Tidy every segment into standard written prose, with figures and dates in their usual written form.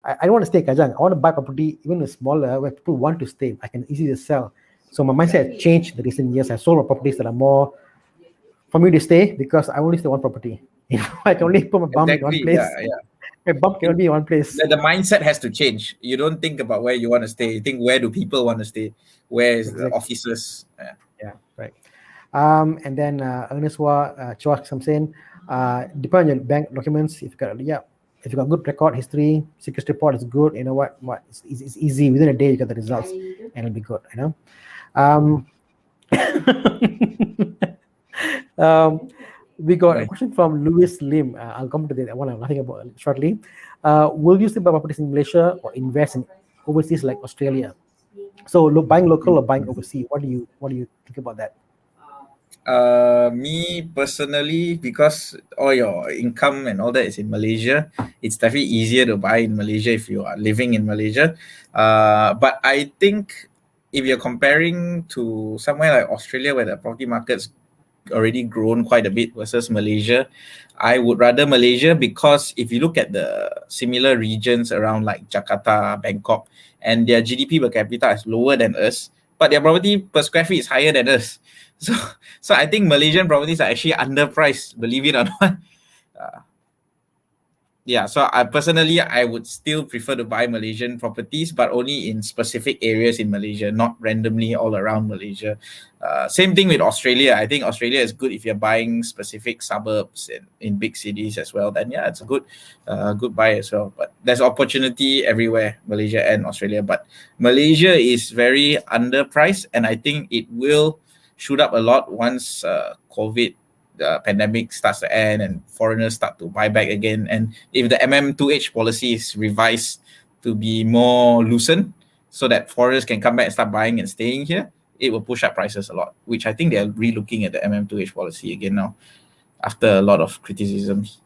I don't want to stay Kajang. I want to buy property even smaller where people want to stay. I can easily sell. So my mindset has changed in the recent years. I sold my properties that are more for me to stay because I only stay one property. I can only put my bum in one Exactly. Yeah, place. yeah. My bum can only be in one place. The mindset has to change. You don't think about where you want to stay. You think, where do people want to stay? Where is the Exactly. offices? Yeah. Yeah, right. And then Ernest Chua Samsen, depend on your bank documents. If you got good record history, security report is good. You know what? It's easy. Within a day, you get the results, and it'll be good. You know. Um, um, we got a Right. question from Louis Lim. I'll come to that one. I'm laughing about it shortly. Will you still buy properties in Malaysia or invest in overseas like Australia? So, buying local or buying overseas? What do you think about that? Me personally, because all your income and all that is in Malaysia, it's definitely easier to buy in Malaysia if you are living in Malaysia. But I think if you're comparing to somewhere like Australia where the property market's already grown quite a bit versus Malaysia, I would rather Malaysia, because if you look at the similar regions around like Jakarta, Bangkok, and their GDP per capita is lower than us, but their property per square feet is higher than us. So, so I think Malaysian properties are actually underpriced, believe it or not. Uh, yeah, so I would still prefer to buy Malaysian properties, but only in specific areas in Malaysia, not randomly all around Malaysia. Same thing with Australia. I think Australia is good if you're buying specific suburbs in big cities as well. Then yeah, it's a good buy as well. But there's opportunity everywhere, Malaysia and Australia. But Malaysia is very underpriced, and I think it will shoot up a lot once COVID pandemic starts to end and foreigners start to buy back again. And if the MM2H policy is revised to be more loosened so that foreigners can come back and start buying and staying here, it will push up prices a lot, which I think they're re-looking at the MM2H policy again now after a lot of criticisms.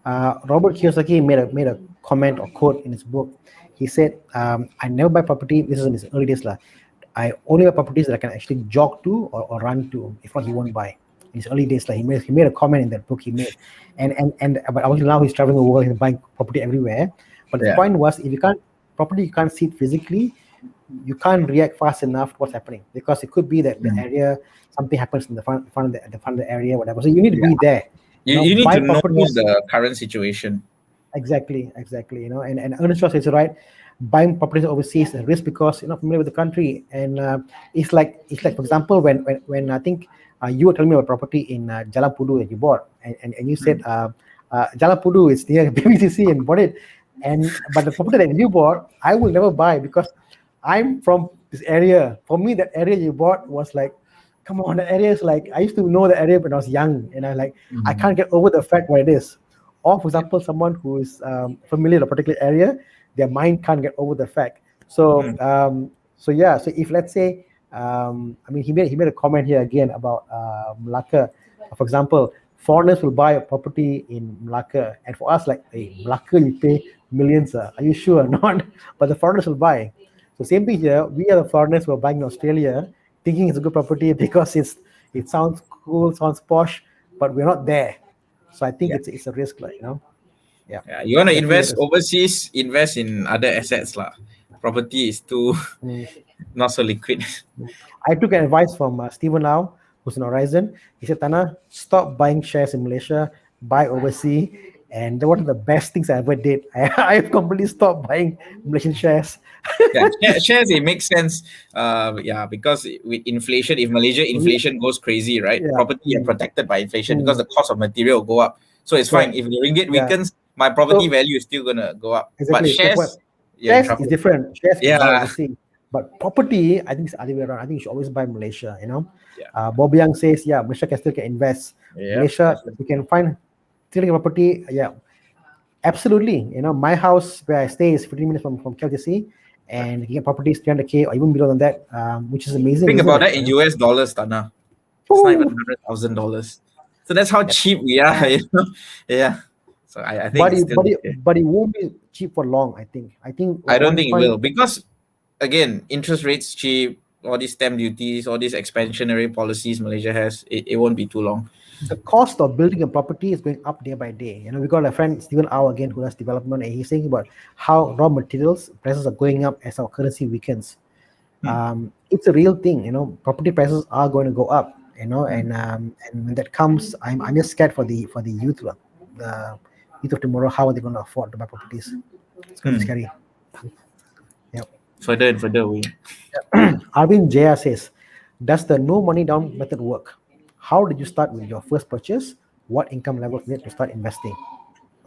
Robert Kiyosaki made a comment or quote in his book. He said, "I never buy property. This is in his early days, lah. I only buy properties that I can actually jog to or run to. If not, he won't buy." In his early days, like he made a comment in that book he made, and but obviously now he's traveling the world, he's buying property everywhere. But the Yeah. point was, if you can't property, you can't see it physically, you can't react fast enough to what's happening because it could be that the area something happens in the front of the area, whatever. So you need to Yeah. be there. You need Buy to know properties. the current situation. Exactly. And Ernest Ross is right. Buying properties overseas is a risk because you're not familiar with the country, and it's like for example when I think you were telling me about property in Jalan Pudu that you bought, and you said Jalan Pudu is near BBCC and bought it, but the property that you bought I will never buy because I'm from this area. For me, that area you bought was like, come on, the area is like I used to know the area when I was young, and I can't get over the fact what it is. Or, for example, someone who is familiar with a particular area, their mind can't get over the fact. So, Mm. so yeah. So if let's say, I mean, he made a comment here again about Malacca. For example, foreigners will buy a property in Malacca, and for us, like, hey, Malacca, you pay millions. Are you sure or not? But the foreigners will buy. So same thing here. We are the foreigners who are buying in Australia, thinking it's a good property because it sounds cool, sounds posh, but we're not there. So I think Yeah. it's a risk, like, yeah, Yeah. You want to definitely a invest risk. overseas, invest in other assets lah. Property is too Mm. not so liquid. I took advice from Stephen Lau, who's in Horizon. He said, Thana, stop buying shares in Malaysia, buy overseas. And one of the best things I ever did. I've completely stopped buying Malaysian shares. Yeah, shares, it makes sense. Yeah, because with inflation, if Malaysia We- inflation goes crazy, right? yeah. Property are Mm, protected by inflation because mm, the cost of material will go up. So it's fine. correct. If the ringgit Yeah. weakens, my property So value is still gonna go up. But exactly. So what shares, you're in shares is trouble. different. Shares you can buy Yeah, overseas. But property, I think it's the other way around. I think you should always buy Malaysia. yeah, Bob Young says, yeah, Malaysia can still invest. yeah. Malaysia, Definitely. you can find stealing property. Yeah, absolutely. My house where I stay is 15 minutes from KLCC, Right. and you get properties 300K or even below than that, which is amazing, Think isn't about it? that in US dollars, Tana. It's not even Woo! $100,000. So that's how Yep. cheap we are. Yeah. So I think But it's it, still but it, okay. but it won't be cheap for long. I think I don't one think it point. will, because again, interest rates cheap, all these stamp duties, all these expansionary policies Malaysia has, it won't be too long. the cost of building a property is going up day by day. We got a friend, Stephen Au, again, who does development, and he's saying about how raw materials prices are going up as our currency weakens. It's a real thing. Property prices are going to go up. And when that comes, I'm just scared for the youth, the youth of tomorrow. How are they going to afford to buy properties? It's going to be scary. Yep. Further and further away. Arvin Jeya says, does the no money down method work? How did you start with your first purchase? What income level you need to start investing?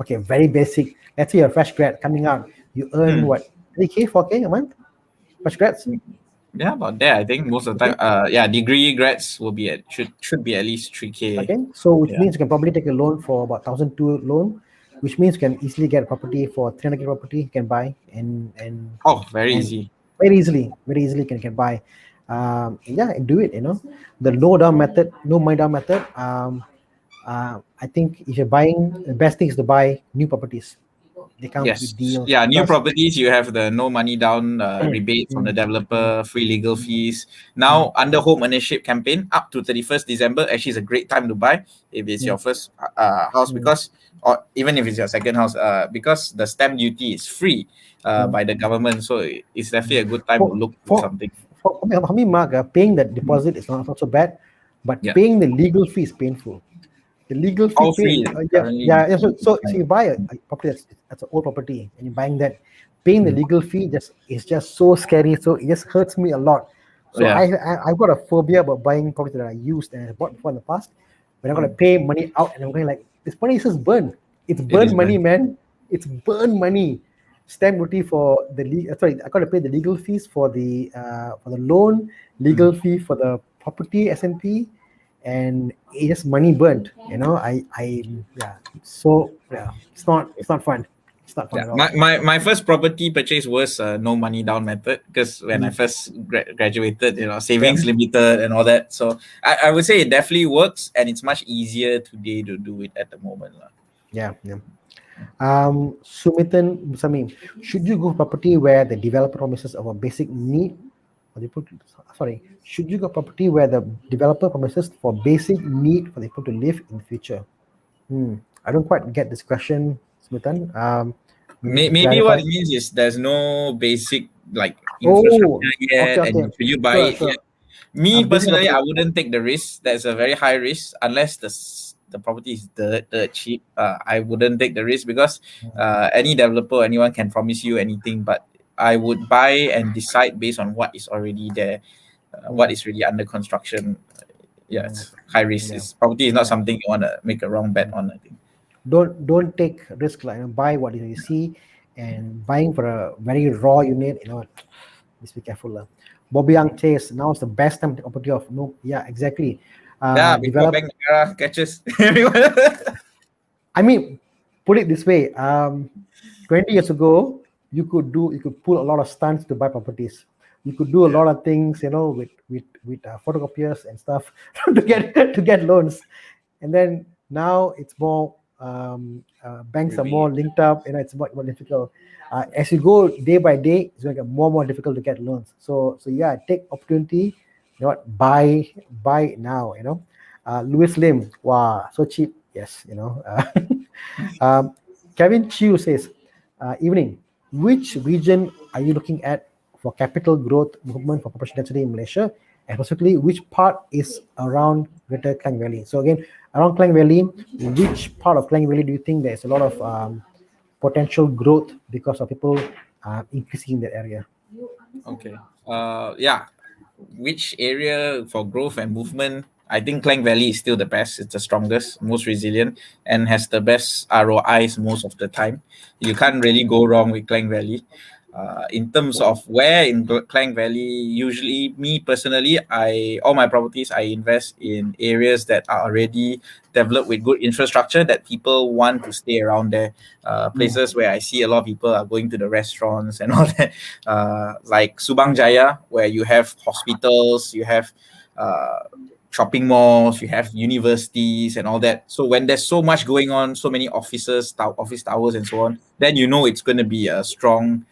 Okay, very basic. Let's say you're a fresh grad coming out. You earn what? 3K, 4K a month? Fresh grads? Yeah, about there. I think most of the time, degree grads will be should be at least 3K. Okay, so which means you can probably take a loan for about 1,200 loan, which means you can easily get a property for 300K property you can buy and very easy. Very easily can buy. Do it. The no money down method. I think if you're buying, the best thing is to buy new properties. They come with deals. Yeah, new properties, you have the no money down rebate from the developer, free legal fees. Now, under home ownership campaign, up to 31st December, actually is a great time to buy if it's your first house, because, or even if it's your second house, because the stamp duty is free by the government. So it's definitely a good time to look for something. For me, Mark, paying the deposit is not so bad, but paying the legal fee is painful. The legal fee, free. So you buy a property that's an old property, and you're buying that, paying the legal fee is just so scary. So it just hurts me a lot. So I've got a phobia about buying property that I used and I bought before in the past. When I'm gonna pay money out, and I'm going like, this money is just burn. It's burn money, man. It's burn money. Stamp duty for the I got to pay the legal fees for the loan, legal fee for the property S&P, and it's just money burnt. It's not fun. It's not fun at all. My first property purchase was no money down method, because when I first graduated, savings limited and all that. So I would say it definitely works, and it's much easier today to do it at the moment. Sumethan Muthusamy, should you go property where the developer promises of a basic need? Should you go property where the developer promises for basic need for the people to live in the future? I don't quite get this question, Sumethan. Maybe what it means is there's no basic infrastructure yet, and should you buy it yet? Me personally, I wouldn't take the risk. That's a very high risk unless the property is dirt cheap. I wouldn't take the risk, because any developer, anyone can promise you anything, but I would buy and decide based on what is already there, what is really under construction. It's high risk. Property is not something you want to make a wrong bet on, I think. Don't take risk, buy what you see, and buying for a very raw unit, just be careful. Bobby Young says, now is the best time to take property of exactly. Before Bank Negara catches everyone. I mean, put it this way, 20 years ago, you could pull a lot of stunts to buy properties. You could do a lot of things, with photocopiers and stuff to get loans. And then now it's more banks are more linked up. It's more difficult. As you go day by day, it's going to get more and more difficult to get loans. So take opportunity. Buy it now. Louis Lim, wow, so cheap. Yes, Kevin Chiu says, evening. Which region are you looking at for capital growth movement for population density in Malaysia, and specifically which part is around Greater Klang Valley? So again, around Klang Valley, which part of Klang Valley do you think there's a lot of potential growth because of people increasing in that area? Okay. Which area for growth and movement? I think Klang Valley is still the best. It's the strongest, most resilient, and has the best ROIs most of the time. You can't really go wrong with Klang Valley. In terms of where in Klang Valley, usually me personally, all my properties, I invest in areas that are already developed with good infrastructure that people want to stay around there. Places where I see a lot of people are going to the restaurants and all that, like Cyberjaya, where you have hospitals, you have shopping malls, you have universities and all that. So when there's so much going on, so many offices, office towers and so on, then you know it's going to be a strong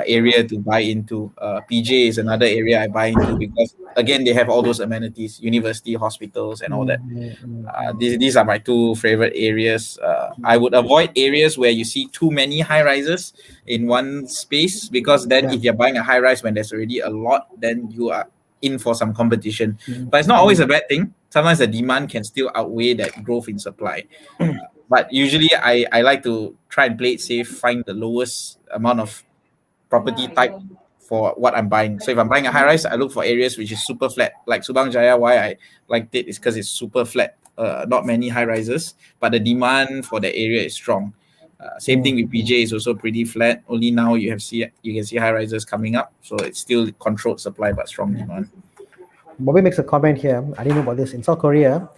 area to buy into. PJ is another area I buy into because again they have all those amenities, university, hospitals and all that. These are my two favorite areas. I would avoid areas where you see too many high rises in one space, because then if you're buying a high rise when there's already a lot, then you are in for some competition. But it's not always a bad thing. Sometimes the demand can still outweigh that growth in supply. But usually I like to try and play it safe, find the lowest amount of property type for what I'm buying. So if I'm buying a high rise, I look for areas which is super flat. Like Subang Jaya, why I liked it is because it's super flat. Not many high rises, but the demand for the area is strong. Same thing with PJ, is also pretty flat. Only now you can see high rises coming up, so it's still controlled supply but strong demand. Bobby makes a comment here. I didn't know about this. In South Korea,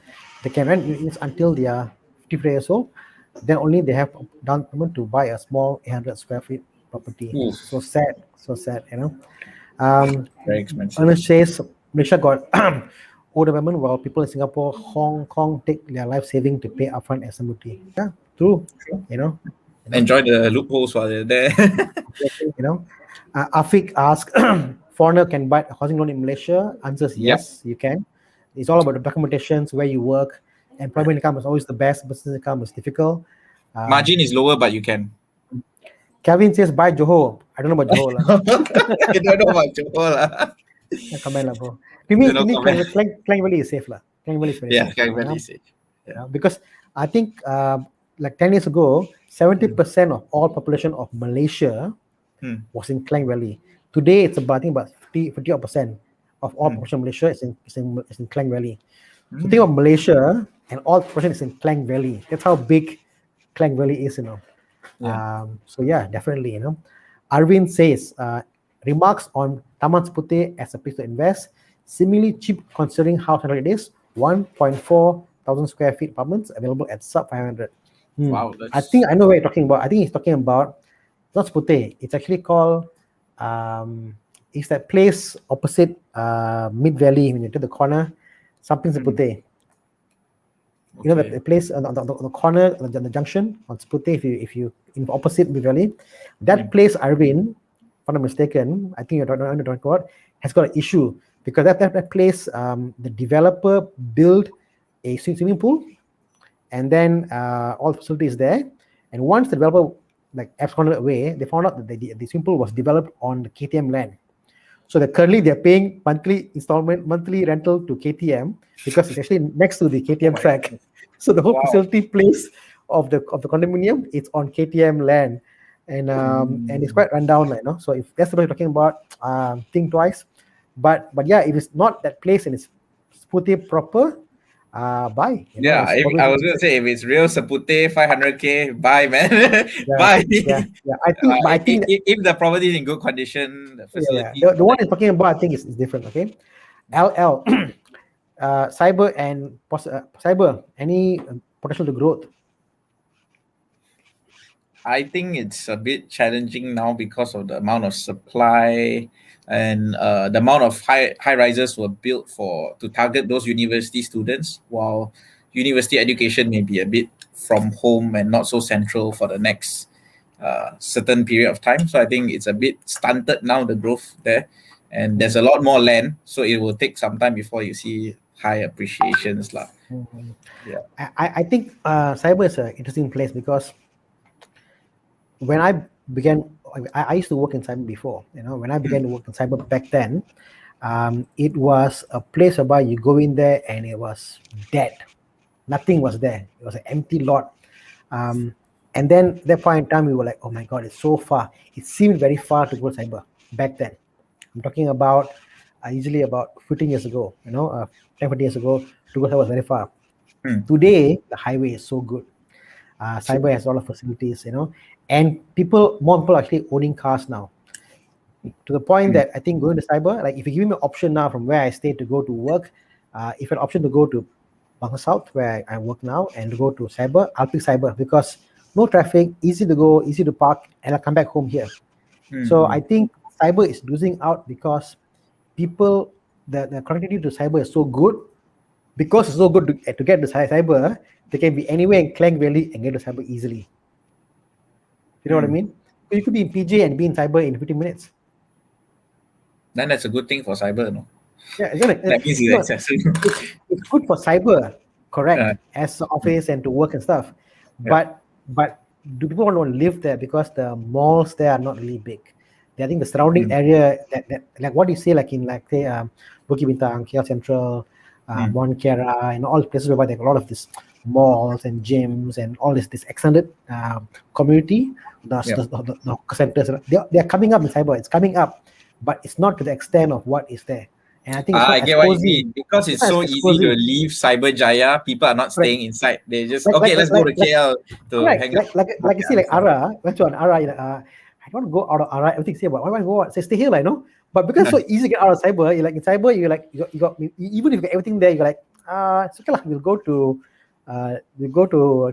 they can rent units until they are 53 years old. Then only they have down payment to buy a small 800 square feet property. So sad, you know. Very expensive. Ernest says Malaysia got older women, while people in Singapore, Hong Kong take their life saving to pay upfront SMT. Yeah, true. You know. Enjoy the loopholes while they're there. You know. Afeeq asks, foreigner can buy a housing loan in Malaysia? Answers yes, you can. It's all about the documentations, where you work. Employment income is always the best. Business income is difficult. Margin is lower, but you can. Kevin says buy Johor. I don't know about Johor. You don't know about Johor. Comment lah, bro. To me, Klang Valley is safe lah. Klang Valley is very safe. Klang Valley is safe. Because I think like 10 years ago, 70% of all population of Malaysia was in Klang Valley. Today, it's about 50% of all population of Malaysia is in Klang Valley. So think of Malaysia and all population is in Klang Valley. That's how big Klang Valley is, you know. So yeah, definitely, you know. Arvin says, remarks on Taman Seputeh as a place to invest. Similarly cheap considering how central it is. 1.4 thousand square feet apartments available at sub 500. Wow. I think I know what you're talking about. I think he's talking about not Seputeh. It's actually called it's that place opposite Mid Valley when you take the corner. Something Seputeh. You know the place on the corner, the junction on Seputeh. If you in opposite Mid Valley, that place, Arvin, if I'm not mistaken, I think you're talking about, has got an issue because that place, the developer built a swimming pool, and then all the facilities there. And once the developer absconded away, they found out that the swimming pool was developed on the KTM land. So that currently they're paying monthly rental to KTM because it's actually next to the KTM track. So the whole facility place of the condominium, it's on KTM land, and it's quite rundown, you know. So if that's what you're talking about, think twice. But yeah, if it's not that place and it's Seputeh proper, buy. I was gonna say if it's real Seputeh 500k, buy, man. Buy. I think if the property is in good condition, the facility. The one he's talking about, I think is different. Okay, LL, cyber and cyber, any potential to growth? I think it's a bit challenging now because of the amount of supply and the amount of high rises were built to target those university students, while university education may be a bit from home and not so central for the next certain period of time. So I think it's a bit stunted now, the growth there, and there's a lot more land, so it will take some time before you see high appreciations lah. I think cyber is an interesting place because when I began, I used to work in cyber before. You know, when I began to work in cyber back then, it was a place whereby you go in there and it was dead. Nothing was there. It was an empty lot. And then at that point in time, we were like, oh my God, it's so far. It seemed very far to go cyber back then. I'm talking about usually about 15 years ago, 10, 15 years ago, to go cyber was very far. Today, the highway is so good. Cyber has a lot of facilities, and more people are actually owning cars now. To the point that I think going to cyber, like if you give me an option now from where I stay to go to work, if an option to go to Bangkok South, where I work now, and to go to cyber, I'll pick cyber because no traffic, easy to go, easy to park, and I'll come back home here. So I think cyber is losing out because people, the connectivity to cyber is so good because it's so good to get to cyber, they can be anywhere in Klang Valley and get to cyber easily. You know what I mean? You could be in PJ and be in cyber in 15 minutes. Then that's a good thing for cyber, no? Yeah, isn't it? That means it's accessible. It's good for cyber, correct, as an office and to work and stuff. But do people want to live there because the malls there are not really big? I think the surrounding area, that like what you say, like in like say Bukit Bintang, KL Central, Mont Kiara, and all places where there are a lot of these malls and gyms and all this extended community, the centers, they are coming up in cyber. It's coming up, but it's not to the extent of what is there. And I think I get what you mean. Because it's so easy to leave Cyberjaya, people are not staying inside. They just let's go to KL to hang out. Like you see, like Ara, went to an Ara. I don't want to go out of Ara. Everything say about why want to go out? Say stay here, like no. But because it's so easy to get out of cyber, you're like in cyber, you got even if you got everything there, you're like it's okay lah. We'll go to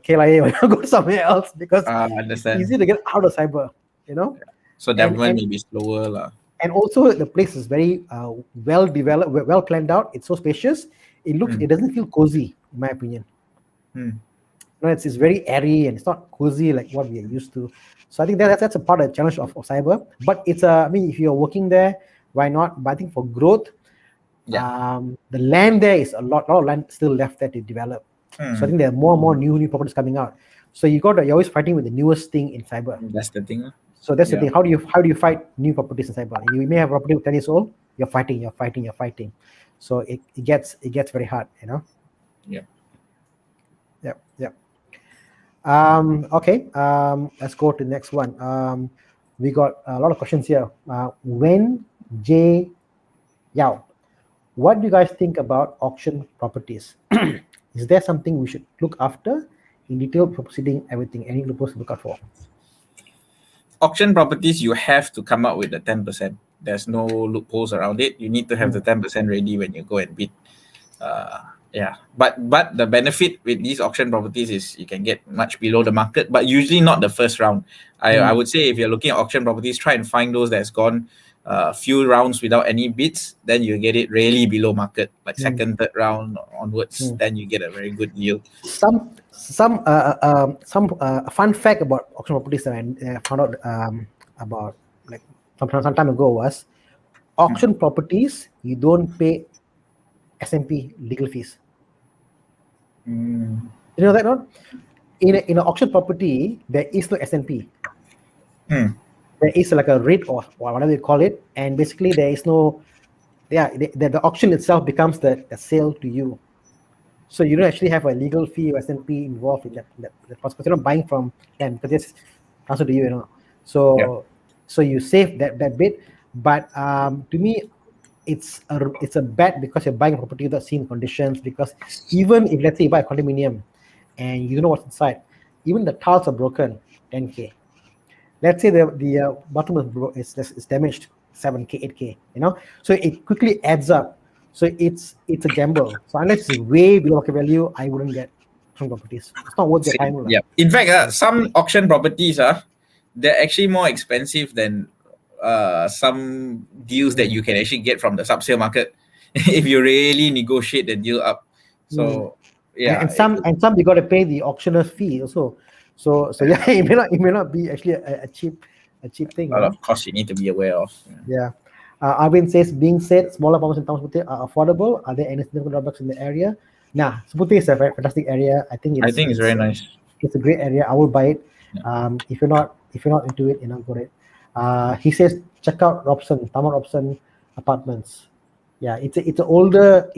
KLIA or go somewhere else because it's easy to get out of cyber. You know. So development may be slower lah. And also the place is very well developed, well planned out. It's so spacious. It doesn't feel cozy, in my opinion. No, it's very airy and it's not cozy like what we are used to. So I think that's a part of the challenge of cyber. But it's I mean, if you're working there, why not? But I think for growth, the land there is a lot of land still left there to develop. So I think there are more and more new properties coming out. So you're always fighting with the newest thing in cyber. That's the thing. So that's the thing. How do you fight new properties in cyber? You may have a property 10 years old. You're fighting. So it gets very hard, you know. Yep. Okay. Let's go to the next one. We got a lot of questions here. Wen Jae Yau, what do you guys think about auction properties? Is there something we should look after in detail before proceeding everything? Any loopholes to look out for? Auction properties, you have to come up with the 10%. There's no loopholes around it. You need to have the 10% ready when you go and bid. But the benefit with these auction properties is you can get much below the market, but usually not the first round. I would say if you're looking at auction properties, try and find those that's gone a few rounds without any bids, then you get it really below market, like second, third round onwards. Then you get a very good deal. Some fun fact about auction properties that I found out about like some time ago was auction properties, you don't pay SMP legal fees. You know that, no? In an auction property, there is no SMP. There is like a rate or whatever you call it, and basically there is no, the auction itself becomes the sale to you. So you don't actually have a legal fee or SMP involved in that process. You're not buying from them because it's transferred to you, you know. So you save that bit, but to me, it's a bet because you're buying a property without seeing conditions. Because even if let's say you buy a condominium and you don't know what's inside, even the tiles are broken, 10K. Let's say the bottom is damaged, 7K, 8K. You know, so it quickly adds up. So it's a gamble. So unless it's way below market value, I wouldn't get auction properties. It's not worth your time. Yeah. In fact, some auction properties they're actually more expensive than some deals that you can actually get from the sub-sale market if you really negotiate the deal up. So and some you got to pay the auctioneer's fee also. So it may not be actually a cheap thing. A lot of costs you need to be aware of. Arvin says, being said, smaller farmers in towns are affordable. Are there any significant drawbacks in the area? Nah, Sumethan is a very fantastic area. I think it's very nice. It's a great area. I will buy it. If you're not into it, go ahead. He says, check out Taman Robson Apartments. Yeah, it's an older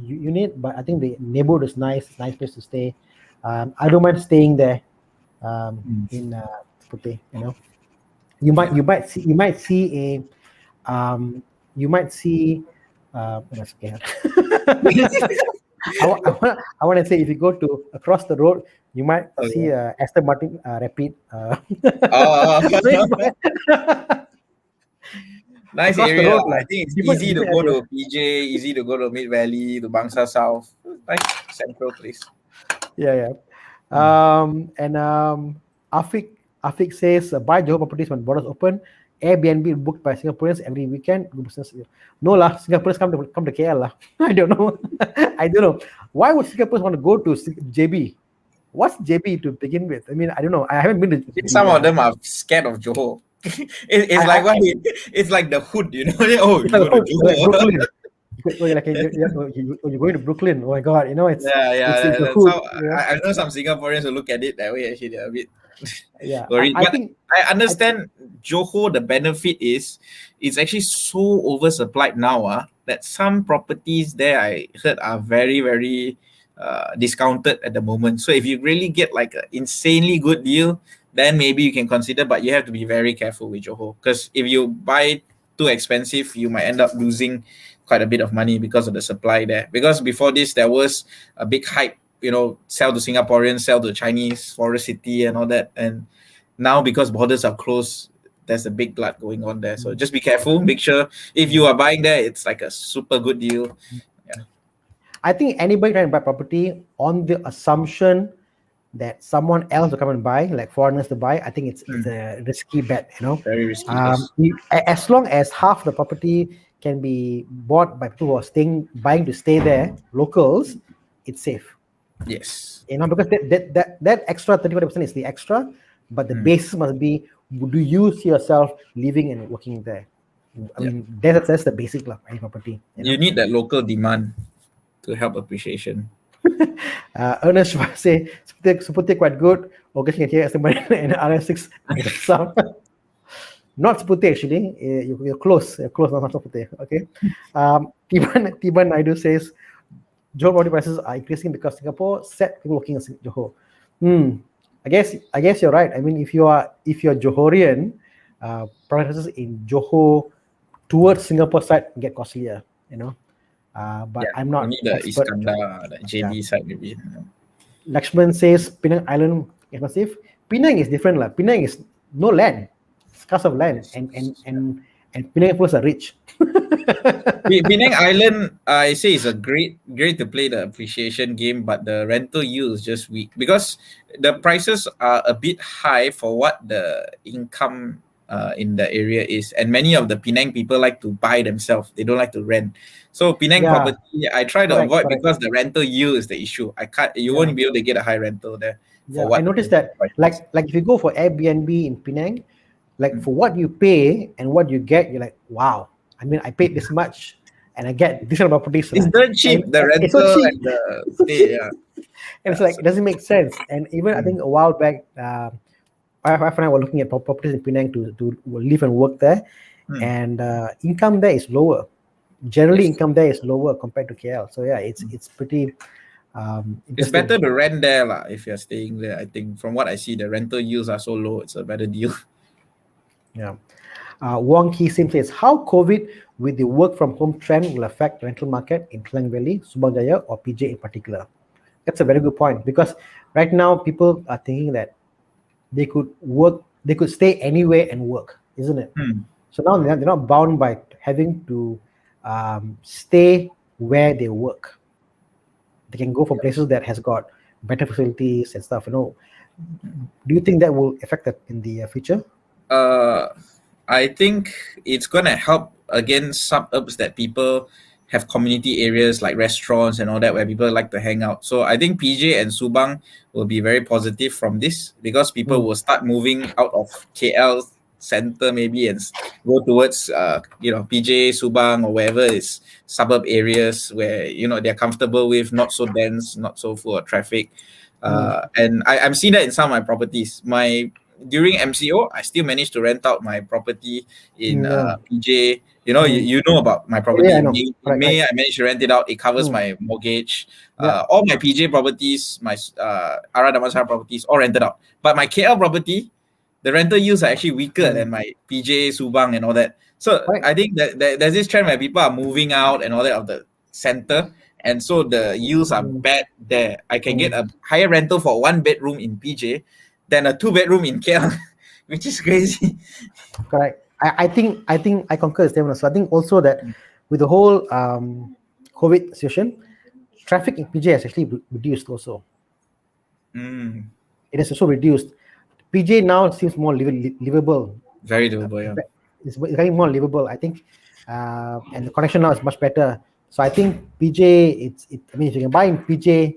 unit, but I think the neighborhood is nice. It's a nice place to stay. I don't mind staying there in Putih. You know, you might see. That's scared. I want to say if you go to across the road, you might see Aston Martin Rapid. Nice area. Road, I think it's easy to go to PJ, easy to go to Mid Valley, to Bangsa South. Nice central place. And Afeeq Afeeq says, buy Johor properties when borders open. Airbnb booked by Singaporeans every weekend. Good business. No lah, Singaporeans come to KL lah. I don't know. I don't know. Why would Singaporeans want to go to JB? What's JB to begin with? I mean, I don't know. I haven't been to JB. Some of them are scared of Johor. It's like the hood, you know. Oh, you go to Johor. Brooklyn. You're going to Brooklyn. Oh my God, you know it's that's the hood. how I know some Singaporeans who look at it that way. Actually, they're a bit worried. I understand Johor. The benefit is it's actually so oversupplied now. That some properties there I heard are very, very discounted at the moment. So if you really get like an insanely good deal, then maybe you can consider. But you have to be very careful with Johor, because if you buy too expensive, you might end up losing quite a bit of money because of the supply there. Because before this, there was a big hype, you know, sell to Singaporeans, sell to Chinese, Forest City and all that. And now because borders are closed, there's a big glut going on there. So just be careful. Make sure if you are buying there, it's like a super good deal. Yeah. I think anybody trying to buy property on the assumption that someone else will come and buy, like foreigners to buy, I think it's a risky bet, you know. Very risky. As long as half the property can be bought by people who are buying to stay there, locals, it's safe. Yes. You know, because that extra 30% is the extra, but the basis must be, do you see yourself living and working there? I mean, that's the basic of any property. You need that local demand to help appreciation. Ernest say, Suputi quite good. August can hear and RS6 sound. Not Suputi actually. You're close. You're close, not Suputi. Okay. Tiban Naidu says, Johor property prices are increasing because Singapore set people working in Johor. I guess you're right. I mean, if you're Johorian, prices in Johor towards Singapore side get costlier, you know. But I'm not only the Iskandar, the JB side maybe. Lakshman says Penang Island is massive. Penang is different lah. Penang is no land, scarce of land, and Penang people are rich. Penang Island, I say, is a great to play the appreciation game, but the rental yield is just weak because the prices are a bit high for what the income in the area is, and many of the Penang people like to buy themselves. They don't like to rent. So Penang property, I try to avoid because the rental yield is the issue. You won't be able to get a high rental there. I noticed that, like if you go for Airbnb in Penang, like for what you pay and what you get, you're like, wow. I mean, I paid this much and I get this kind of properties. It's very cheap. The rental so cheap. And the stay, and it's like, it doesn't make sense. And even I think a while back, my wife and I were looking at properties in Penang to live and work there, and income there is lower. Generally, income there is lower compared to KL. So it's pretty. It's better to rent there lah if you're staying there. I think from what I see, the rental yields are so low. It's a better deal. Yeah. Wong Ki Sim says, how COVID with the work from home trend will affect rental market in Penang Valley, Cyberjaya, or PJ in particular? That's a very good point, because right now people are thinking that they could stay anywhere and work, isn't it? So now they're not bound by having to stay where they work. They can go for places that has got better facilities and stuff. You know, do you think that will affect that in the future? I think it's gonna help against suburbs that people have community areas like restaurants and all that where people like to hang out. So I think PJ and Subang will be very positive from this, because people will start moving out of KL center maybe and go towards PJ, Subang, or wherever is suburb areas where they're comfortable with, not so dense, not so full of traffic. And I'm seeing that in some of my properties. During MCO, I still managed to rent out my property in PJ. You know about my property. Yeah, In May, I managed to rent it out. It covers my mortgage. All my PJ properties, my Ara Damansara properties, all rented out. But my KL property, the rental yields are actually weaker than my PJ, Subang, and all that. So I think that there's this trend where people are moving out and all that of the center. And so the yields are bad there. I can get a higher rental for 1 bedroom in PJ than a 2-bedroom in KL, which is crazy. Correct. I think I concur with Stephen. So I think also that with the whole COVID situation, traffic in PJ has actually reduced also. It has also reduced. PJ now seems more livable. Very doable, yeah. It's getting more livable, I think, and the connection now is much better. So I think PJ, I mean, if you can buy in PJ,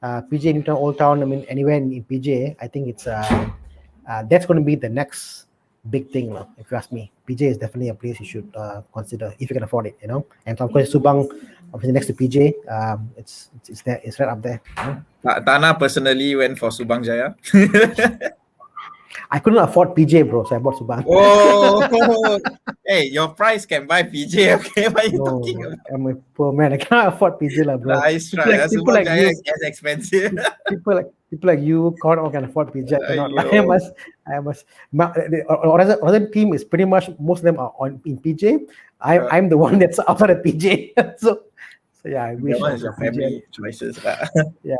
PJ Newton Old Town, I mean, anywhere in PJ, I think it's that's going to be the next big thing, if you ask me. PJ is definitely a place you should consider if you can afford it, And of course, Subang, obviously next to PJ, it's there, it's right up there. Thana personally went for Cyberjaya. I couldn't afford PJ, bro, so I bought Subang. Oh, hey, your price can buy PJ, okay? What are you talking about? I'm a poor man. I cannot afford PJ, bro. Nice try. Cyberjaya is expensive. people like you can afford PJ. I cannot. I must. Other team is pretty much, most of them are in PJ. I'm the one that's outside of PJ. so yeah, I wish. That one is your family choices. Yeah.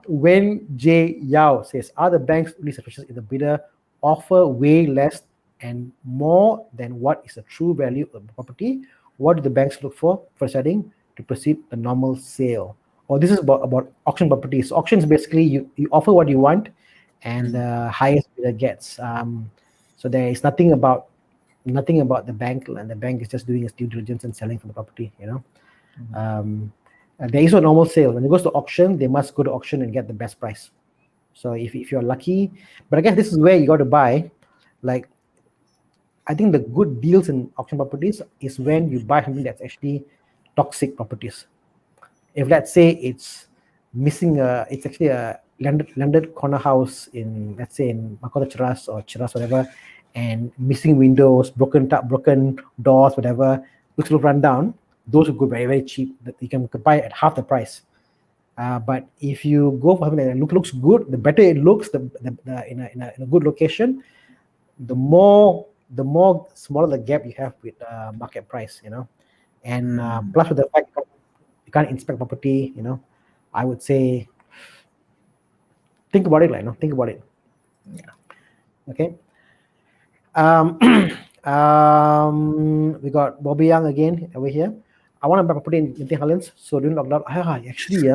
Wen Jae Yau says, are the banks really suspicious if the bidder offer way less and more than what is the true value of the property? What do the banks look for deciding to proceed a normal sale? Or this is about auction properties. So auctions, basically you offer what you want and the highest bidder gets. So there is nothing about the bank, and the bank is just doing its due diligence and selling for the property, there is no normal sale. When it goes to auction, they must go to auction and get the best price. So if you're lucky, but I guess this is where you got to buy. Like, I think the good deals in auction properties is when you buy something that's actually toxic properties. If let's say it's it's actually a landed corner house in, let's say, in Makota Cheras or Cheras, whatever, and missing windows, broken doors, whatever, looks a little run down, those will go very, very cheap. That you can buy at half the price. But if you go for something that looks good, the better it looks, in a good location, the more smaller the gap you have with market price, and plus with the fact that you can't inspect property, I would say think about it, think about it. Yeah. Okay. We got Bobby Young again over here. I want to buy property in Genting Highlands, so during lockdown, actually,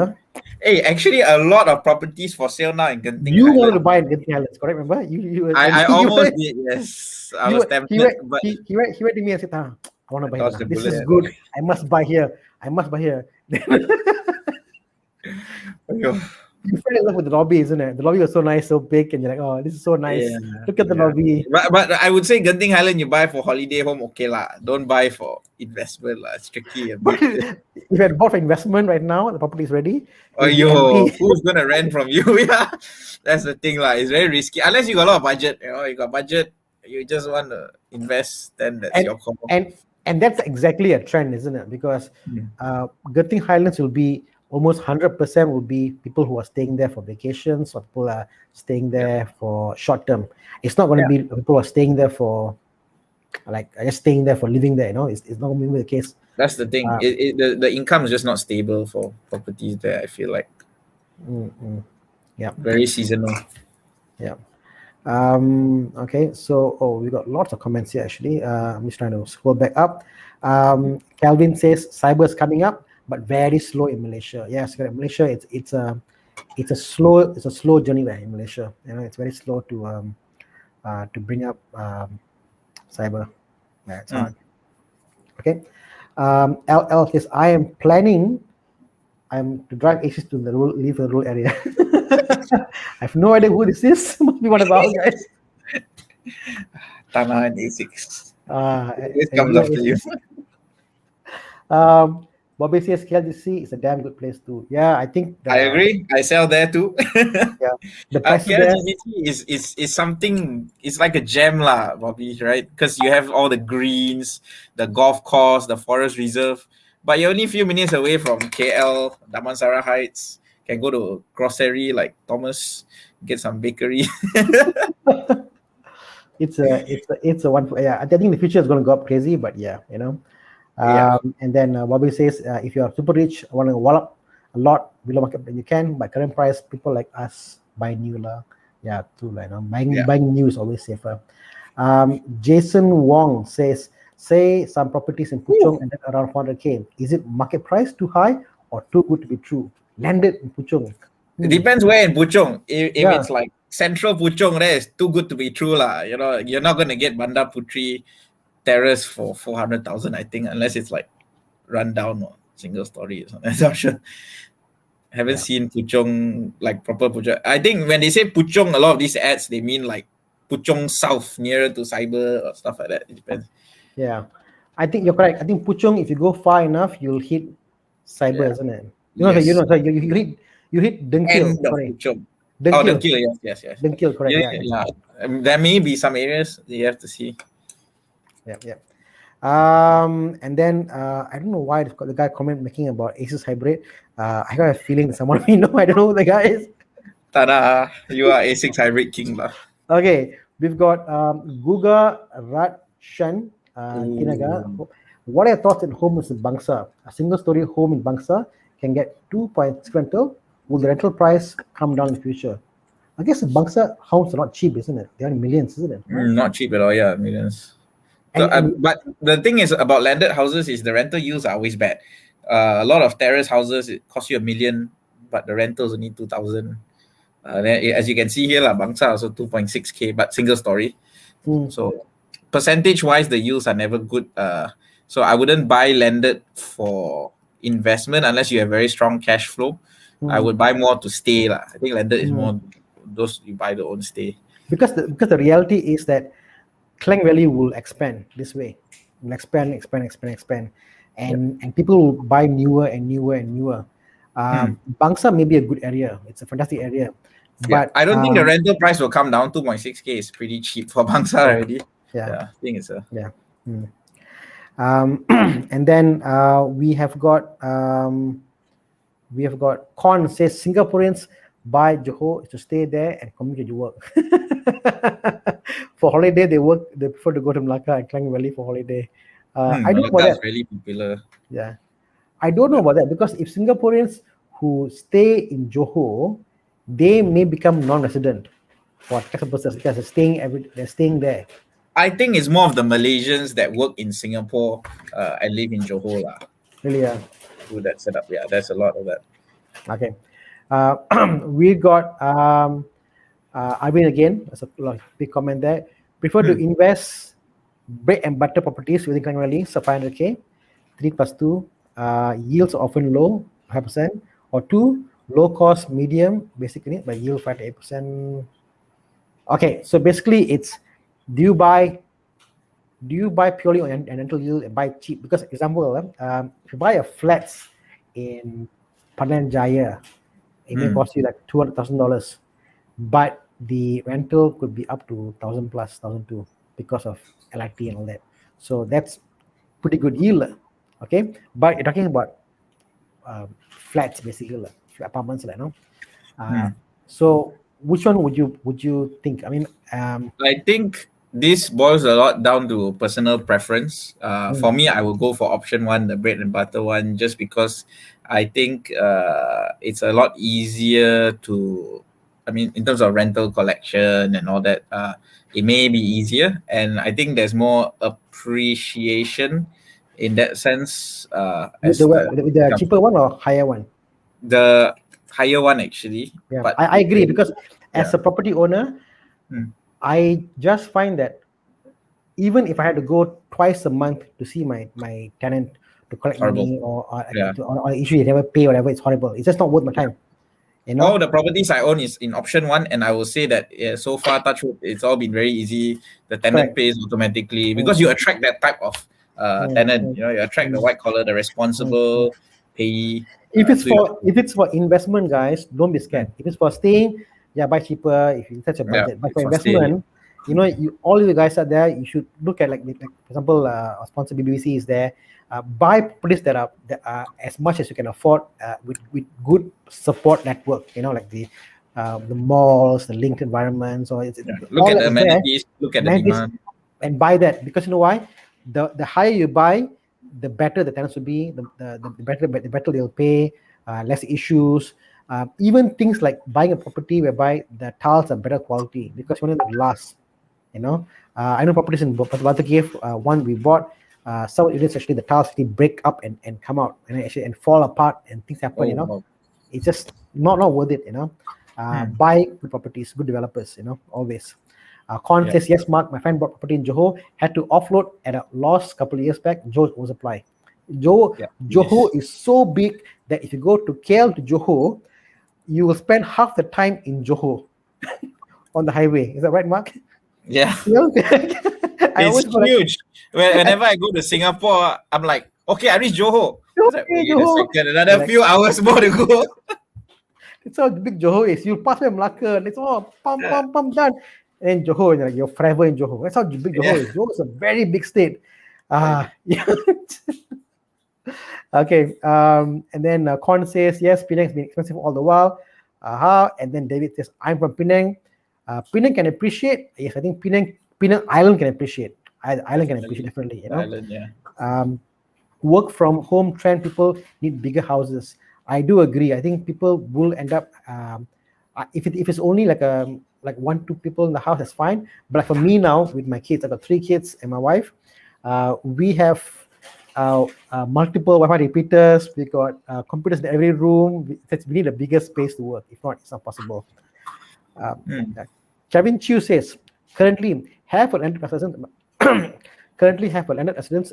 Hey, actually, a lot of properties for sale now in Genting you Highlands. wanted to buy in Genting Highlands, correct? Remember? I almost did, yes. I was tempted, but he went to me and said, I want to buy here. This is good. I must buy here. You fell in love with the lobby, isn't it? The lobby was so nice, so big, and you're like, oh, this is so nice. Yeah, look at the lobby. But I would say Genting Highland, you buy for holiday home, okay lah. Don't buy for investment lah. It's tricky a bit. If you had bought for investment right now, the property is ready. Oh, who's gonna rent from you? Yeah, that's the thing lah. It's very risky unless you got a lot of budget. You got budget, you just want to invest, then that's your call. And that's exactly a trend, isn't it? Because Genting Highlands will be almost 100% will be people who are staying there for vacations, or people are staying there for short term. It's not going to be people who are staying there for, just staying there for living there. It's not going to be the case. That's the thing. The income is just not stable for properties there, I feel like. Yeah. Very seasonal. Yeah. Okay. So, we got lots of comments here actually. I'm just trying to scroll back up. Calvin says cyber is coming up, but very slow in Malaysia. Yes, Malaysia, it's a slow journey there in Malaysia. It's very slow to bring up cyber. Yeah, it's hard. Okay. LL says, I am planning to drive ACs to leave the rural area. I have no idea who this is. Must be one of our guys. Thana and A6. It comes after you. Bobby says KLGC is a damn good place too. Yeah, I think I agree. I sell there too. Yeah, the KLGC is something. It's like a gem lah, Bobby, right? Because you have all the greens, the golf course, the forest reserve, but you're only a few minutes away from KL, Damansara Heights. Can go to grocery like Thomas, get some bakery. It's a wonderful. Yeah, I think the future is going to go up crazy, but and then Bobby says, if you are super rich, want to wallop a lot below market, then you can. By current price, people like us buy new lah. Yeah, too. Buying new is always safer. Jason Wong says, say some properties in Puchong and then around 400k. Is it market price too high or too good to be true? Landed in Puchong. It depends where in Puchong. If Yeah. it's like central Puchong, that is too good to be true, lah. You know, you're not gonna get Bandar Putri Terrace for 400,000, I think, unless it's like run down or single story or something. I'm not sure. Haven't seen Puchong, like proper Puchong. I think when they say Puchong, a lot of these ads they mean like Puchong South, nearer to Cyber or stuff like that. It depends. Yeah, I think you're correct. I think Puchong, if you go far enough, you'll hit Cyber, isn't it? You hit Dengkil. End of Sorry, Puchong. Dengkil. Oh, Dengkil, yes. Dengkil, correct. Yeah. There may be some areas you have to see. Yeah. And then I don't know why the guy making about Asus Hybrid. I got a feeling that someone we know. I don't know who the guy is. Tada! You are A6 Hybrid King, lah. Okay, we've got Guga Ratshan Tinaga. What are your thoughts on homes in Bangsa? A single-story home in Bangsa can get 2.6 rental. Will the rental price come down in the future? I guess the Bangsa homes are not cheap, isn't it? They are millions, isn't it? Not cheap at all, yeah, millions. But the thing is about landed houses is the rental yields are always bad. A lot of terrace houses, it costs you $1 million, but the rentals only 2,000. As you can see here, Bangsa also 2.6K, but single story. So percentage-wise, the yields are never good. So I wouldn't buy landed for investment unless you have very strong cash flow. I would buy more to stay. I think landed is more those you buy to own stay. Because the reality is that Klang Valley will expand this way. Will expand. And people will buy newer and newer. Bangsa may be a good area. It's a fantastic area. But I don't think the rental price will come down. 2.6K is pretty cheap for Bangsa already. I think it's a... Yeah. And then we have got Con says Singaporeans buy Johor to stay there and commute to work. For holiday, they prefer to go to Melaka and Klang Valley for holiday. I don't know about that. Really popular. Yeah, I don't know about that because if Singaporeans who stay in Johor, they may become non-resident for tax purposes because they're staying there. I think it's more of the Malaysians that work in Singapore and live in Johor. Really, yeah. Do that setup. Yeah, there's a lot of that. Okay. We got Arvin again. That's a big comment there. Prefer to invest bread and butter properties within Klang Valley, so 500K, 3+2. Yields are often low, 5%, or 2, low cost, medium, basic unit, but yield 5 to 8%. Okay, so basically it's do you buy purely on rental yield and buy cheap? Because example, if you buy a flats in Penang Jaya, it may cost you like $200,000, but the rental could be up to 1,000 plus, 1,200 because of LIT and all that. So that's pretty good yield, okay? But you're talking about flats basically, flat apartments, no? So which one would you think? I mean, I think this boils a lot down to personal preference. For me, I will go for option 1, the bread and butter one, just because I think it's a lot easier to, I mean, in terms of rental collection and all that, it may be easier. And I think there's more appreciation in that sense. The cheaper one or higher one? The higher one, actually. Yeah, but I agree because as a property owner, I just find that even if I had to go twice a month to see my tenant to collect money or issue they never pay, whatever, it's horrible. It's just not worth my time. You know? All the properties I own is in option 1, and I will say that so far, touch wood, it's all been very easy. The tenant pays automatically because you attract that type of tenant. You attract the white collar, the responsible payee. If it's for investment, guys, don't be scared. If it's for staying, buy cheaper if you touch a budget. But for investment, all you guys are there, you should look at like for example, our sponsor BBC is there. Buy properties that are as much as you can afford with good support network. Like the malls, the linked environments, or look at the amenities, look at the demand, and buy that because you know why? The higher you buy, the better the tenants will be. The better they'll pay. Less issues. Even things like buying a property whereby the tiles are better quality because you want it to last. I know properties in Batu Cave, one we bought. Some units actually the tiles actually break up and come out and fall apart and things happen. It's just not worth it. Buy good properties, good developers. Always. Con says, yes, Mark, my friend bought property in Johor, had to offload at a loss a couple of years back. Johor oversupply. Johor is so big that if you go to KL to Johor, you will spend half the time in Johor on the highway. Is that right, Mark? Yeah. It's huge. Whenever I go to Singapore, I'm like, okay, I reach Johor. Another few hours more to go. It's how big Johor is. You pass by Malacca, and it's all pum, done. And Johor, you're forever in Johor. That's how big Johor is. Johor is a very big state. Okay. And then Con says, yes, Penang has been expensive all the while. And then David says, I'm from Penang. Penang can appreciate. Yes, I think Penang Island can appreciate. Island can appreciate definitely. Island, yeah. Work from home trend, people need bigger houses. I do agree. I think people will end up if it's only like 1-2 people in the house, that's fine. But like for me now with my kids, I've got 3 kids and my wife. We have multiple Wi-Fi repeaters. We got computers in every room. We need a bigger space to work. If not, it's not possible. Kevin Chu says, currently have a landed residence,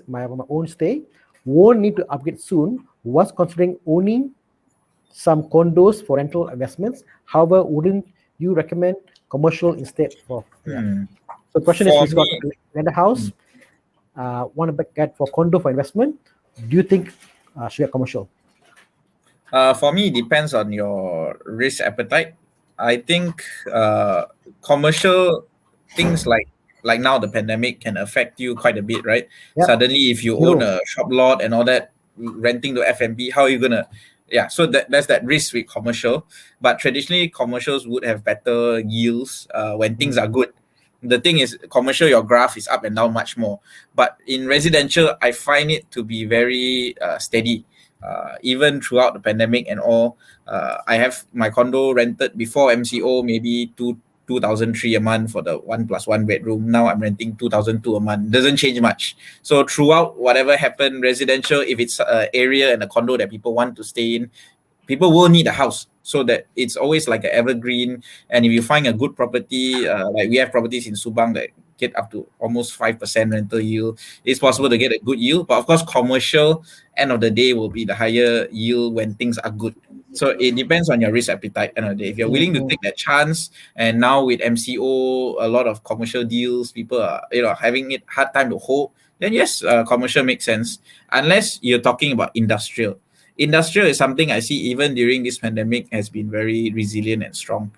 my own stay. Won't need to upgrade soon. Was considering owning some condos for rental investments. However, wouldn't you recommend commercial instead? So the question is, he's got rent a house, want to get for condo for investment. Do you think should get commercial? For me, it depends on your risk appetite. I think commercial things like now the pandemic can affect you quite a bit, right? Yep. Suddenly, if you own a shop lot and all that, renting to F&B, how are you gonna? Yeah, so that's that risk with commercial. But traditionally, commercials would have better yields when things are good. The thing is, commercial, your graph is up and down much more. But in residential, I find it to be very steady. Even throughout the pandemic and all, I have my condo rented before MCO, maybe 2,003 a month for the 1+1 bedroom. Now I'm renting 2,002 a month. Doesn't change much. So throughout whatever happened, residential, if it's an area and a condo that people want to stay in, people will need a house. So that it's always like an evergreen. And if you find a good property, like we have properties in Subang that get up to almost 5% rental yield, it's possible to get a good yield. But of course, commercial, end of the day, will be the higher yield when things are good. So it depends on your risk appetite. End of the day, if you're willing to take that chance, and now with MCO, a lot of commercial deals, people are having it hard time to hold, then yes, commercial makes sense. Unless you're talking about industrial. Industrial is something I see even during this pandemic has been very resilient and strong.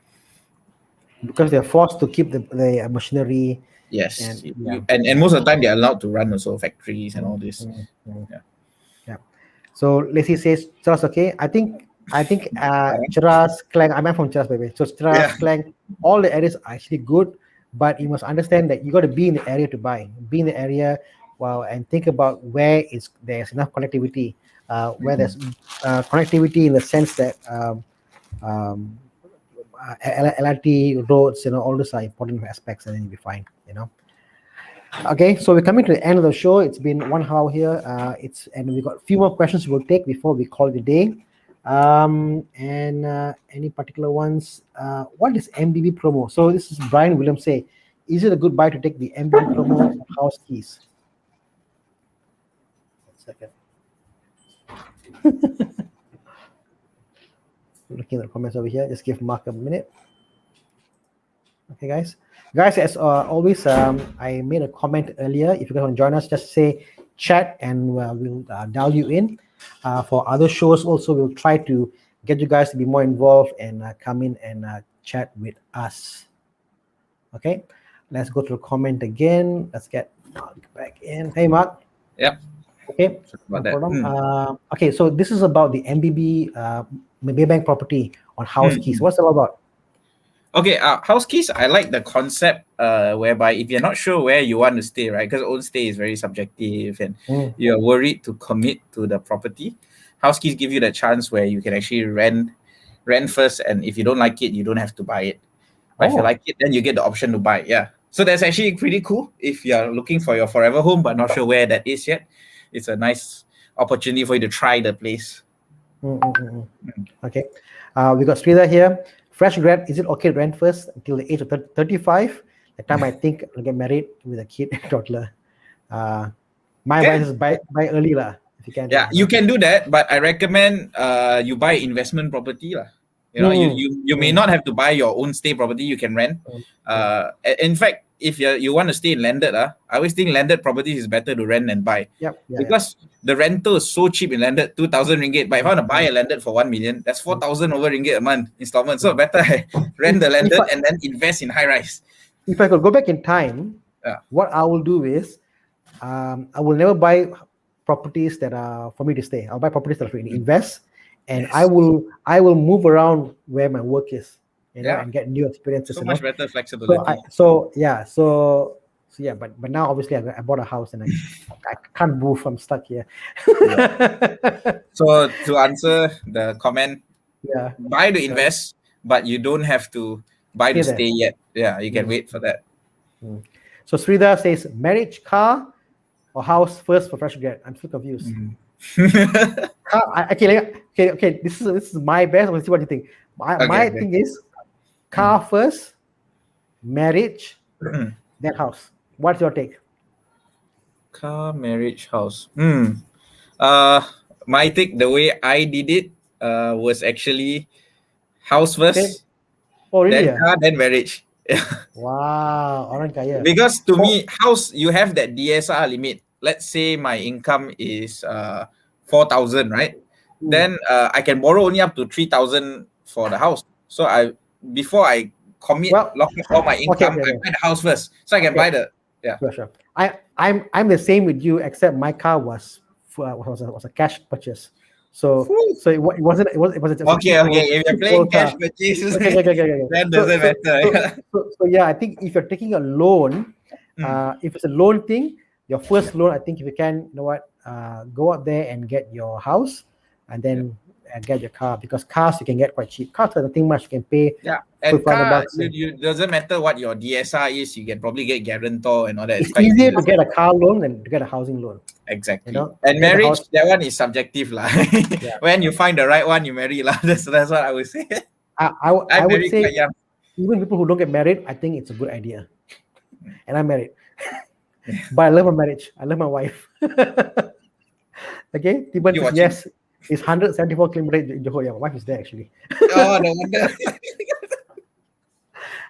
Because they're forced to keep the machinery. Yes, and most of the time they're allowed to run also factories and all this. Yeah. So Lacey says, Cheras, okay. I think Cheras, Klang, I'm from Cheras, baby. So Cheras, Klang, all the areas are actually good, but you must understand that you got to be in the area to buy. Be in the area, and think about where there's enough connectivity. Where there's connectivity in the sense that LRT roads, all those are important aspects, and then you'll be fine. Okay, so we're coming to the end of the show. It's been 1 hour here. And we've got a few more questions we'll take before we call it a day. Any particular ones? What is MBB promo? So this is Brian Williams say, is it a good buy to take the MBB promo of house keys? 1 second. Looking at the comments over here, just give Mark a minute. Okay, guys, as always, I made a comment earlier. If you guys want to join us, just say chat and we'll dial you in. For other shows also, we'll try to get you guys to be more involved and come in and chat with us. Okay, let's go to the comment again. Let's get Mark back in. Hey, Mark. Yep. Okay, no problem. Okay, so this is about the MBB Maybank property on house keys. What's it all about? Okay, house keys, I like the concept whereby if you're not sure where you want to stay, right? Because own stay is very subjective and you're worried to commit to the property. House keys give you the chance where you can actually rent first, and if you don't like it, you don't have to buy it. But if you like it, then you get the option to buy. Yeah. So that's actually pretty cool if you're looking for your forever home but not sure where that is yet. It's a nice opportunity for you to try the place. Okay. We got Sridhar here. Fresh grad, is it okay to rent first until the age of 35? The time I think I'll get married with a kid and toddler. My advice is buy early lah, if you can. Yeah, you can do that, but I recommend you buy investment property lah. You may not have to buy your own stay property. You can rent. In fact, if you want to stay in landed, I always think landed properties is better to rent than buy. Because the rental is so cheap in landed, 2,000 ringgit. But if I want to buy a landed for 1 million, that's 4,000 over ringgit a month installment. So better I rent the landed and then invest in high rise. If I could go back in time, what I will do is I will never buy properties that are for me to stay. I'll buy properties that are for me to invest. And I will move around where my work is, and get new experiences. So much better flexibility. But now obviously I bought a house and I can't move. I'm stuck here. So to answer the comment, buy to invest, but you don't have to buy to stay yet. Yeah, you can wait for that. So Sridhar says marriage, car, or house first for fresh grad. I'm still confused. Okay. This is my best. I want to see what you think. My thing is car first, marriage, then house. What's your take? Car, marriage, house. My take, the way I did it, was actually house first, then car, then marriage. Wow, orang kaya. Because to me, house, you have that DSR limit. Let's say my income is 4,000, right? Then I can borrow only up to 3,000 for the house. So before I commit locking all my income, I buy the house first, so I can buy the Sure. I'm the same with you, except my car was a cash purchase. So it wasn't. Okay. If you're playing cash purchases, then doesn't matter. So I think if you're taking a loan, if it's a loan thing, your first loan, I think if you can, go out there and get your house, and then get your car, because cars you can get quite cheap. Cars are nothing much, you can pay. And car, it doesn't matter what your DSR is, you can probably get guarantor and all that. It's easier to get a car loan than to get a housing loan. Exactly. And marriage, that one is subjective lah. When you find the right one, you marry lah. That's what I would say. I would say even people who don't get married, I think it's a good idea. And I'm married. But I love my marriage. I love my wife. Okay, Tiban says yes. It's 174 kilometers in Johor. Yeah, my wife is there actually. Oh, no wonder.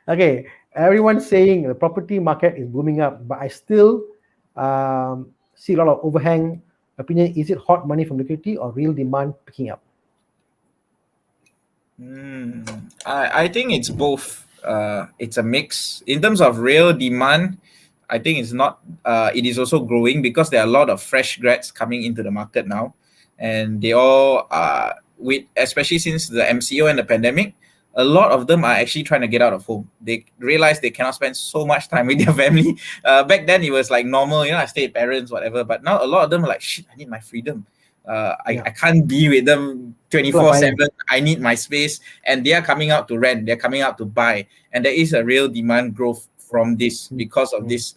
Okay, everyone's saying the property market is booming up, but I still see a lot of overhang. Opinion: is it hot money from liquidity or real demand picking up? I think it's both. It's a mix. In terms of real demand, I think it's not. It is also growing because there are a lot of fresh grads coming into the market now. And they all especially since the MCO and the pandemic, a lot of them are actually trying to get out of home. They realize they cannot spend so much time with their family. Back then it was like normal, I stay with parents, whatever. But now a lot of them are like, shit, I need my freedom. I can't be with them 24/7. I need my space. And they are coming out to rent. They're coming out to buy. And there is a real demand growth from this because of this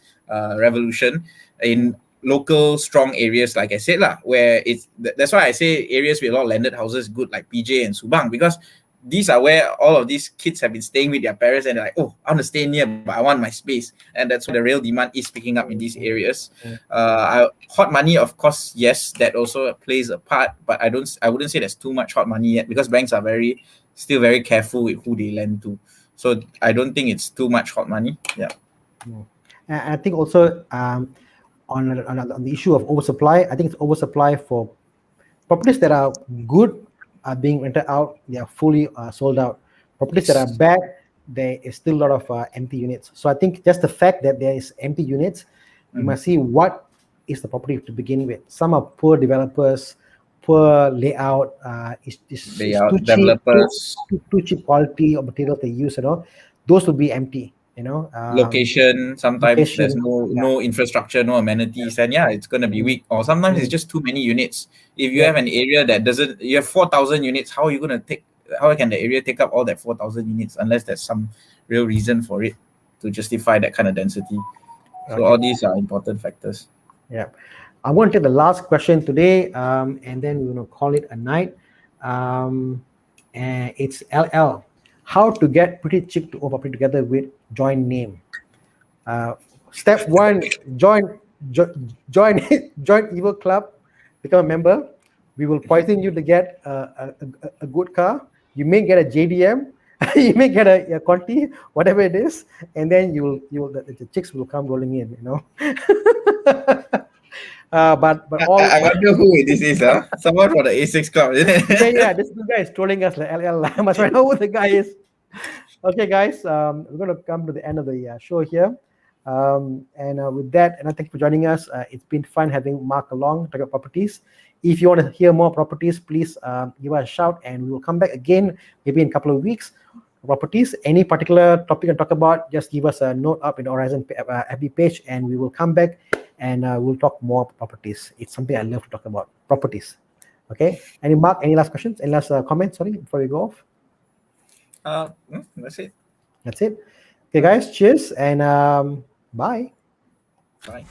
revolution in local strong areas, like I said where that's why I say areas with a lot of landed houses good, like PJ and Subang, because these are where all of these kids have been staying with their parents and they're like, oh, I want to stay near, but I want my space. And that's where the real demand is picking up in these areas. Hot money, of course, yes, that also plays a part, but I wouldn't say there's too much hot money yet, because banks are still very careful with who they lend to. So I don't think it's too much hot money. I think also on the issue of oversupply, I think it's oversupply for properties that are good are being rented out. They are fully sold out. Properties that are bad, there is still a lot of empty units. So I think just the fact that there is empty units, you must see what is the property to begin with. Some are poor developers, poor layout, it's too developers, too cheap quality of material they use. Those will be empty. Location, sometimes there's no infrastructure, no amenities, and it's going to be weak. Or sometimes it's just too many units. If you have an area that you have 4,000 units, how can the area take up all that 4,000 units unless there's some real reason for it to justify that kind of density? So all these are important factors. Yeah. I'm going to take the last question today, and then we're going to call it a night. And and it's LL. How to get pretty chick to own property together with joint name. Step 1, join join evil club, become a member. We will poison you to get a good car. You may get a JDM, you may get a Conti, whatever it is, and then the chicks will come rolling in, you know. But all I wonder who this is, huh? Someone for the A6 club, isn't it? yeah, this guy is trolling us like LL. I must find out who the guy is. Okay, guys, we're going to come to the end of the show here. With that, and thank you for joining us. It's been fun having Mark along, talk about properties. If you want to hear more properties, please give us a shout, and we will come back again maybe in a couple of weeks. Properties, any particular topic to talk about, just give us a note up in the Horizon FB page, and we will come back and we'll talk more about properties. It's something I love to talk about, properties. Okay. Mark, any last questions? Any last comments? Sorry, before we go off. That's it. That's it. Okay, guys. Cheers and bye. Bye.